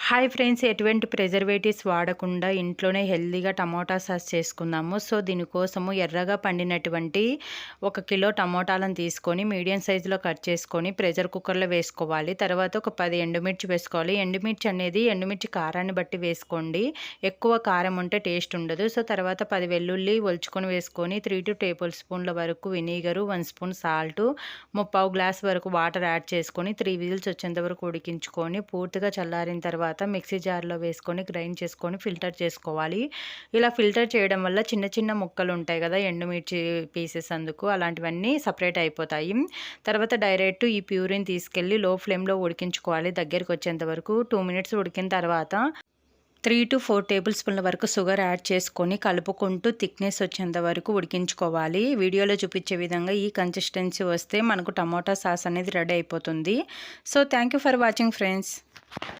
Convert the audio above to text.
Hi friends, ఎటువంటి preservatives వాడకుండా ఇంట్లోనే హెల్తీగా టమోటా సాస్ చేసుకుందాము. సో దీనికోసము ఎర్రగా పండినటువంటి 1 కిలో టమోటాలను తీసుకొని మీడియం సైజులో కట్ చేసుకొని ప్రెషర్ కుక్కర్లో వేసుకోవాలి. తర్వాత ఒక 10 ఎండుమిర్చి వేసుకోవాలి. ఎండుమిర్చి కారాన్ని బట్టి వేసుకోండి. ఎక్కువ కారం ఉంటే టేస్ట్ ఉండదు. సో తర్వాత 10 వెల్లుల్లి ఒలుచుకొని వేసుకొని 3 టేబుల్ స్పూన్ల వరకు వెనిగరు, 1 స్పూన్ సాల్ట్, 3/4 గ్లాస్ వరకు వాటర్ యాడ్ చేసుకొని 3 విజిల్స్ వచ్చేంత వరకు ఉడికించుకొని పూర్తిగా చల్లారిన తర్వాత మిక్సీ జార్లో వేసుకొని గ్రైండ్ చేసుకొని ఫిల్టర్ చేసుకోవాలి. ఇలా ఫిల్టర్ చేయడం వల్ల చిన్న చిన్న ముక్కలు ఉంటాయి కదా, ఎండుమిర్చి పీసెస్, అందుకు అలాంటివన్నీ సపరేట్ అయిపోతాయి. తర్వాత డైరెక్ట్ ఈ ప్యూరిని తీసుకెళ్ళి లో ఫ్లేమ్లో ఉడికించుకోవాలి దగ్గరికి వచ్చేంత వరకు. 2 మినిట్స్ ఉడికిన తర్వాత 3 to 4 టేబుల్ స్పూన్ల వరకు షుగర్ యాడ్ చేసుకొని కలుపుకుంటూ థిక్నెస్ వచ్చేంత వరకు ఉడికించుకోవాలి. వీడియోలో చూపించే విధంగా ఈ కన్సిస్టెన్సీ వస్తే మనకు టమోటా సాస్ అనేది రెడీ అయిపోతుంది. So thank you for watching friends.